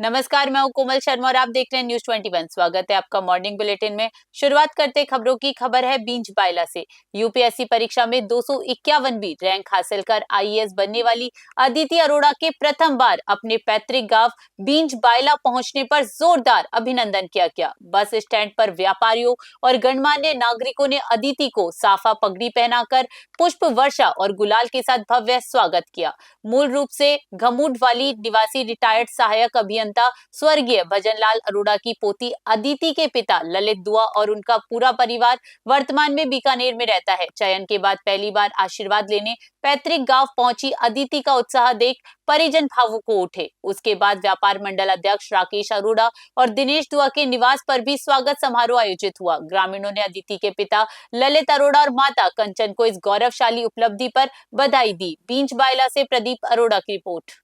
नमस्कार, मैं हूं कोमल शर्मा और आप देख रहे हैं न्यूज 21। स्वागत है आपका मॉर्निंग बुलेटिन में। शुरुआत करते खबरों की। खबर है बींच बायला से। यूपीएससी परीक्षा में 251वीं रैंक हासिल कर आईएएस बनने वाली अदिति अरोड़ा के प्रथम बार अपने पैतृक गांव बींच बायला पहुंचने पर जोरदार अभिनंदन किया गया। बस स्टैंड पर व्यापारियों और गणमान्य नागरिकों ने अदिति को साफा पगड़ी पहनाकर पुष्प वर्षा और गुलाल के साथ भव्य स्वागत किया। मूल रूप से घमुड वाली निवासी रिटायर्ड सहायक अभियंता स्वर्गीय भजनलाल अरोड़ा की पोती अदिति के पिता ललित दुआ और उनका पूरा परिवार वर्तमान में बीकानेर में रहता है। चयन के बाद पहली बार आशीर्वाद लेने पैतृक गांव पहुंची अदिति का उत्साह देख परिजन भावुक हो उठे। उसके बाद व्यापार मंडल अध्यक्ष राकेश अरोड़ा और दिनेश दुआ के निवास पर भी स्वागत समारोह आयोजित हुआ। ग्रामीणों ने अदिति के पिता ललित अरोड़ा और माता कंचन को इस गौरवशाली उपलब्धि पर बधाई दी। बींच बायला से प्रदीप अरोड़ा की रिपोर्ट।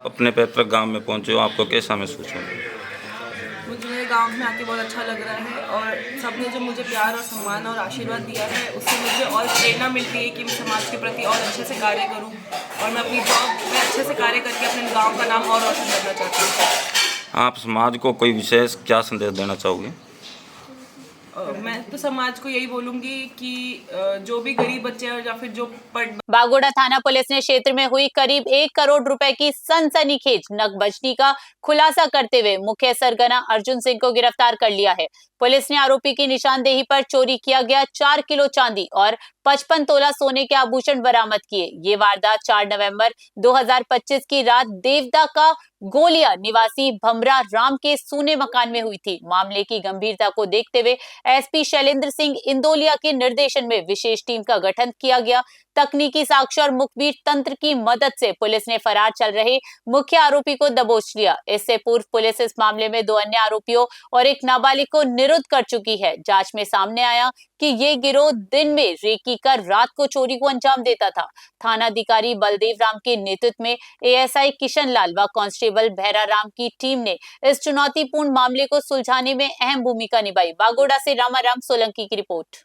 अपने पैतृक गांव में पहुंचे हो, आपको कैसा महसूस हो? मुझे मेरे गांव में आके बहुत अच्छा लग रहा है और सबने जो मुझे प्यार और सम्मान और आशीर्वाद दिया है उससे मुझे और प्रेरणा मिलती है कि मैं समाज के प्रति और अच्छे से कार्य करूं और मैं अपनी जॉब में अच्छे से कार्य करके अपने गांव का नाम और रोशन करना चाहती हूँ। आप समाज को कोई विशेष क्या संदेश देना चाहोगे? मैं तो समाज को यही बोलूंगी कि जो भी गरीब बच्चे हैं या फिर जो बागोड़ा थाना पुलिस ने क्षेत्र में हुई करीब 1 करोड़ रुपए की सनसनीखेज नकबजनी का खुलासा करते हुए मुख्य सरगना अर्जुन सिंह को गिरफ्तार कर लिया है। पुलिस ने आरोपी की निशानदेही पर चोरी किया गया 4 किलो चांदी और 55 तोला सोने के आभूषण बरामद किए। ये वारदात 4 नवंबर 2025 की रात देवदा का गोलिया निवासी भमरा राम के सूने मकान में हुई थी। मामले की गंभीरता को देखते हुए एसपी शैलेंद्र सिंह इंदोलिया के निर्देशन में विशेष टीम का गठन किया गया। तकनीकी साक्ष्य और मुखबिर तंत्र की मदद से पुलिस ने फरार चल रहे मुख्य आरोपी को दबोच लिया। इससे पूर्व पुलिस इस मामले में 2 अन्य आरोपियों और एक नाबालिग को निरुद्ध कर चुकी है। जांच में सामने आया कि ये गिरोह दिन में रेकी कर रात को चोरी को अंजाम देता था। थानाधिकारी बलदेव राम के नेतृत्व में एएसआई किशन लाल व कांस्टेबल भैरा राम की टीम ने इस चुनौतीपूर्ण मामले को सुलझाने में अहम भूमिका निभाई। बागोड़ा से रामाराम सोलंकी की रिपोर्ट।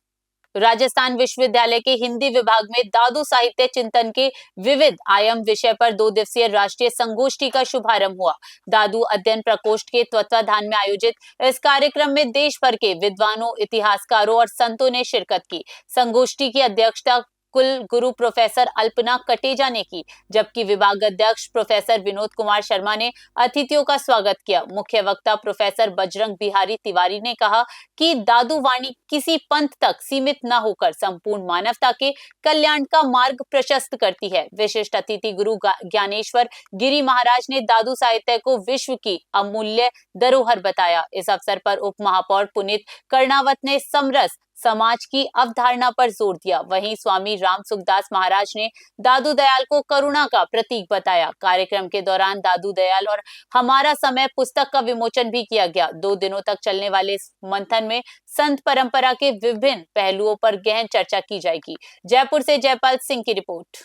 राजस्थान विश्वविद्यालय के हिंदी विभाग में दादू साहित्य चिंतन के विविध आयाम विषय पर 2 दिवसीय राष्ट्रीय संगोष्ठी का शुभारंभ हुआ। दादू अध्ययन प्रकोष्ठ के तत्वाधान में आयोजित इस कार्यक्रम में देश भर के विद्वानों, इतिहासकारों और संतों ने शिरकत की। संगोष्ठी की अध्यक्षता कुल गुरु प्रोफेसर अल्पना कटेजा ने की, जबकि विभाग अध्यक्ष प्रोफेसर विनोद कुमार शर्मा ने अतिथियों का स्वागत किया। मुख्य वक्ता प्रोफेसर बजरंग बिहारी तिवारी ने कहा कि दादू वाणी किसी पंथ तक सीमित न होकर संपूर्ण मानवता के कल्याण का मार्ग प्रशस्त करती है। विशिष्ट अतिथि गुरु ज्ञानेश्वर गिरी महाराज ने दादू साहित्य को विश्व की अमूल्य धरोहर बताया। इस अवसर पर उप महापौर पुनीत कर्णावत ने समरस समाज की अवधारणा पर जोर दिया। वहीं स्वामी राम सुखदास महाराज ने दादू दयाल को करुणा का प्रतीक बताया। कार्यक्रम के दौरान दादू दयाल और हमारा समय पुस्तक का विमोचन भी किया गया। 2 दिनों तक चलने वाले इस मंथन में संत परंपरा के विभिन्न पहलुओं पर गहन चर्चा की जाएगी। जयपुर से जयपाल सिंह की रिपोर्ट।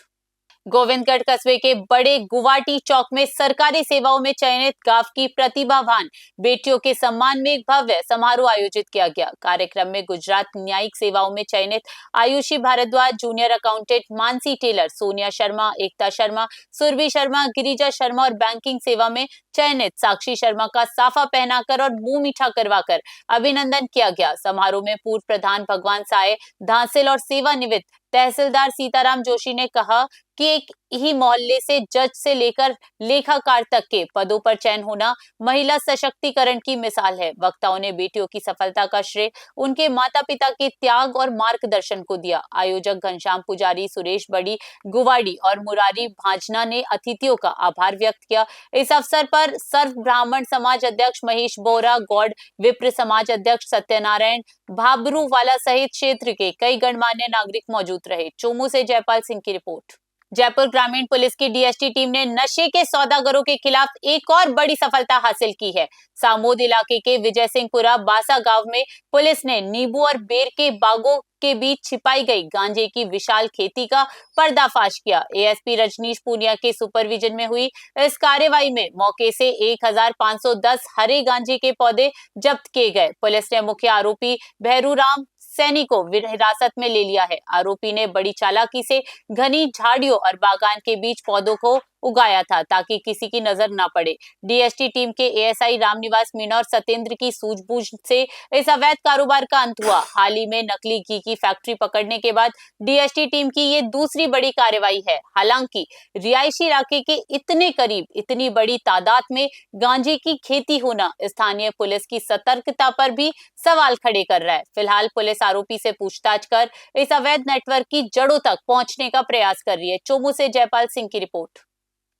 गोविंदगढ़ कस्बे के बड़े गुवाटी चौक में सरकारी सेवाओं में चयनित गांव की प्रतिभावान बेटियों के सम्मान में एक भव्य समारोह आयोजित किया गया। कार्यक्रम में गुजरात न्यायिक सेवाओं में चयनित Ayushi Bhardwaj, junior accountant Mansi Taylor, Sonia Sharma, Ekta Sharma, Surabhi Sharma, Girija Sharma और बैंकिंग सेवा में चयनित साक्षी शर्मा का साफा पहनाकर और मुंह मीठा करवाकर अभिनंदन किया गया। समारोह में पूर्व प्रधान भगवान साय धांसिल और सेवानिवृत्त तहसीलदार सीताराम जोशी ने कहा कि एक ही मोहल्ले से जज से लेकर लेखाकार तक के पदों पर चयन होना महिला सशक्तिकरण की मिसाल है। वक्ताओं ने बेटियों की सफलता का श्रेय उनके माता पिता के त्याग और मार्गदर्शन को दिया। आयोजक घनश्याम पुजारी, सुरेश बड़ी गुवाड़ी और मुरारी भांजना ने अतिथियों का आभार व्यक्त किया। इस अवसर पर सर्व ब्राह्मण समाज अध्यक्ष महेश बोरा, गौड़ विप्र समाज अध्यक्ष सत्यनारायण भाबरू वाला सहित क्षेत्र के कई गणमान्य नागरिक मौजूद रहे। चोमू से जयपाल सिंह की रिपोर्ट। जयपुर ग्रामीण पुलिस की डीएसटी टीम ने नशे के सौदागरों के खिलाफ एक और बड़ी सफलता हासिल की है। सामोद इलाके के विजय सिंहपुरा बासा गांव में पुलिस ने नींबू और बेर के बागों के बीच छिपाई गई गांजे की विशाल खेती का पर्दाफाश किया। एएसपी रजनीश पूनिया के सुपरविजन में हुई इस कार्रवाई में मौके से 1510 हरे गांजे के पौधे जब्त किए गए। पुलिस ने मुख्य आरोपी भैरूराम सैनी को हिरासत में ले लिया है। आरोपी ने बड़ी चालाकी से घनी झाड़ियों और बागान के बीच पौधों को उगाया था ताकि किसी की नजर न पड़े। डीएसटी टीम के एएसआई रामनिवास मीणा और सत्येंद्र की सूझबूझ से इस अवैध कारोबार का अंत हुआ। हाल ही में नकली घी की फैक्ट्री पकड़ने के बाद डीएसटी टीम की ये दूसरी बड़ी कार्रवाई है। हालांकि रिहायशी इलाके के इतने करीब इतनी बड़ी तादाद में गांजे की खेती होना स्थानीय पुलिस की सतर्कता पर भी सवाल खड़े कर रहा है। फिलहाल पुलिस आरोपी से पूछताछ कर इस अवैध नेटवर्क की जड़ों तक पहुंचने का प्रयास कर रही है। चोमू से जयपाल सिंह की रिपोर्ट।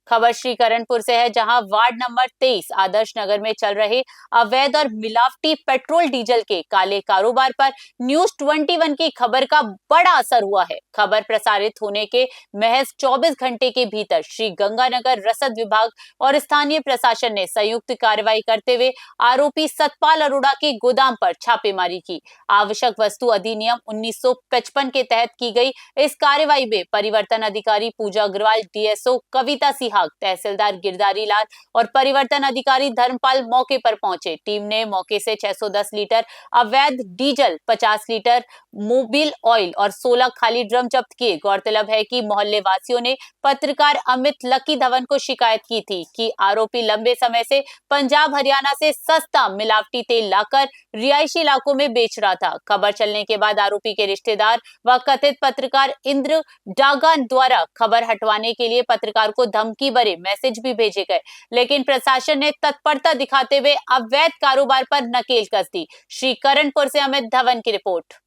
खबर श्रीकरणपुर से है, जहां वार्ड नंबर 23 आदर्श नगर में चल रहे अवैध और मिलावटी पेट्रोल डीजल के काले कारोबार पर न्यूज 21 की खबर का बड़ा असर हुआ है। खबर प्रसारित होने के महज 24 घंटे के भीतर श्री गंगानगर रसद विभाग और स्थानीय प्रशासन ने संयुक्त कार्रवाई करते हुए आरोपी सतपाल अरोड़ा के गोदाम पर छापेमारी की। आवश्यक वस्तु अधिनियम 1955 के तहत की गई इस कार्रवाई में परिवर्तन अधिकारी पूजा अग्रवाल, डीएसओ कविता सिहाग, तहसीलदार गिरधारी लाल और परिवर्तन अधिकारी धर्मपाल मौके पर पहुंचे। टीम ने मौके से 610 लीटर अवैध डीजल, 50 लीटर मोबिल ऑयल और 16 खाली ड्रम जब्त किए। गौरतलब है कि मोहल्ले वासियों ने पत्रकार अमित लकी धवन को शिकायत की थी कि आरोपी लंबे समय से पंजाब हरियाणा से सस्ता मिलावटी तेल लाकर रिहायशी इलाकों में बेच रहा था। खबर चलने के बाद आरोपी के रिश्तेदार व कथित पत्रकार इंद्र डागा द्वारा खबर हटवाने के लिए पत्रकार को धमकी भरे मैसेज भी भेजे गए, लेकिन प्रशासन ने तत्परता दिखाते हुए अवैध कारोबार पर नकेल कस दी। श्रीकरणपुर से अमित धवन की रिपोर्ट।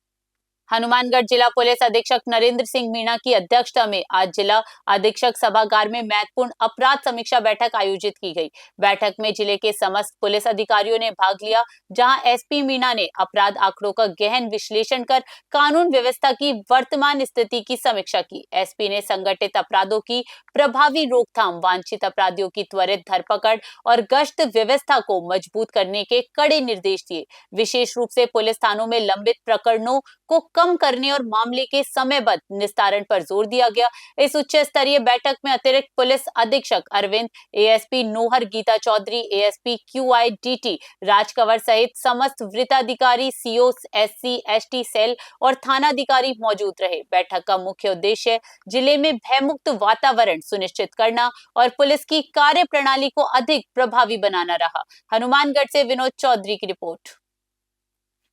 हनुमानगढ़ जिला पुलिस अधीक्षक नरेंद्र सिंह मीणा की अध्यक्षता में आज जिला अधीक्षक सभागार में महत्वपूर्ण अपराध समीक्षा बैठक आयोजित की गई। बैठक में जिले के समस्त पुलिस अधिकारियों ने भाग लिया, जहां एसपी मीणा ने अपराध आंकड़ों का गहन विश्लेषण कर कानून व्यवस्था की वर्तमान स्थिति की समीक्षा की। एसपी ने संगठित अपराधों की प्रभावी रोकथाम, वांछित अपराधियों की त्वरित धरपकड़ और गश्त व्यवस्था को मजबूत करने के कड़े निर्देश दिए। विशेष रूप से पुलिस थानों में लंबित प्रकरणों को कम करने और मामले के समयबद्ध निस्तारण पर जोर दिया गया। इस उच्च स्तरीय बैठक में अतिरिक्त पुलिस अधीक्षक अरविंद, एएसपी नोहर गीता चौधरी, एएसपी क्यूआईडीटी राजकंवर सहित समस्त वृत्ताधिकारी, सीओ, एससी, एसटी सेल और थानाधिकारी मौजूद रहे। बैठक का मुख्य उद्देश्य जिले में भयमुक्त वातावरण सुनिश्चित करना और पुलिस की कार्य प्रणाली को अधिक प्रभावी बनाना रहा। हनुमानगढ़ से विनोद चौधरी की रिपोर्ट।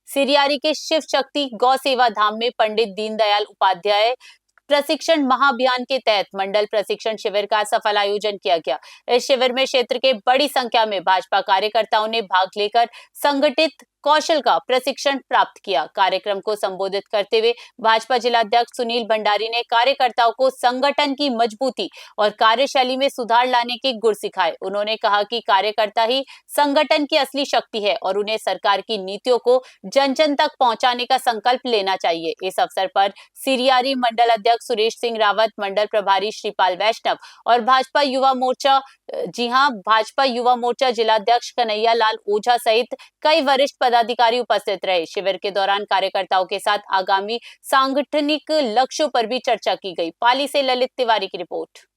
सिरियारी के शिव शक्ति गौ सेवा धाम में पंडित दीनदयाल उपाध्याय प्रशिक्षण महाअभियान के तहत मंडल प्रशिक्षण शिविर का सफल आयोजन किया गया। इस शिविर में क्षेत्र के बड़ी संख्या में भाजपा कार्यकर्ताओं ने भाग लेकर संगठित कौशल का प्रशिक्षण प्राप्त किया। कार्यक्रम को संबोधित करते हुए भाजपा जिला अध्यक्ष सुनील भंडारी ने कार्यकर्ताओं को संगठन की मजबूती और कार्यशैली में सुधार लाने के गुर सिखाए। उन्होंने कहा कि कार्यकर्ता ही संगठन की असली शक्ति है और उन्हें सरकार की नीतियों को जन जन तक पहुंचाने का संकल्प लेना चाहिए। इस अवसर पर सिरियारी मंडल अध्यक्ष सुरेश सिंह रावत, मंडल प्रभारी श्रीपाल वैष्णव और भाजपा युवा मोर्चा जिलाध्यक्ष कन्हैया लाल ओझा सहित कई वरिष्ठ पदाधिकारी उपस्थित रहे। शिविर के दौरान कार्यकर्ताओं के साथ आगामी सांगठनिक लक्ष्यों पर भी चर्चा की गई। पाली से ललित तिवारी की रिपोर्ट।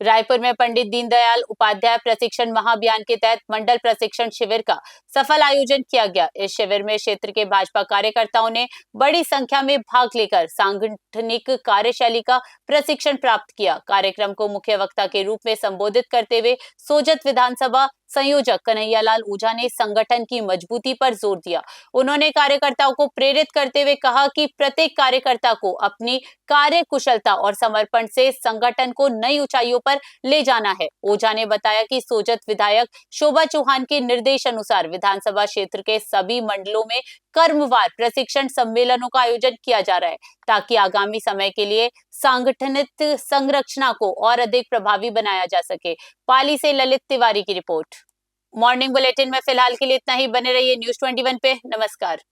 रायपुर में पंडित दीनदयाल उपाध्याय प्रशिक्षण महाअभियान के तहत मंडल प्रशिक्षण शिविर का सफल आयोजन किया गया। इस शिविर में क्षेत्र के भाजपा कार्यकर्ताओं ने बड़ी संख्या में भाग लेकर सांगठनिक कार्यशैली का प्रशिक्षण प्राप्त किया। कार्यक्रम को मुख्य वक्ता के रूप में संबोधित करते हुए सोजत विधानसभा संयोजक कन्हैया लाल ओझा ने संगठन की मजबूती पर जोर दिया। उन्होंने कार्यकर्ताओं को प्रेरित करते हुए कहा कि प्रत्येक कार्यकर्ता को अपनी कार्य कुशलता और समर्पण से संगठन को नई ऊंचाइयों पर ले जाना है। ओझा ने बताया कि सोजत विधायक शोभा चौहान के निर्देश अनुसार विधानसभा क्षेत्र के सभी मंडलों में कर्मवार प्रशिक्षण सम्मेलनों का आयोजन किया जा रहा है, ताकि आगामी समय के लिए सांगठनिक संरचना को और अधिक प्रभावी बनाया जा सके। पाली से ललित तिवारी की रिपोर्ट। मॉर्निंग बुलेटिन में फिलहाल के लिए इतना ही। बने रहिए न्यूज 21 पे। नमस्कार।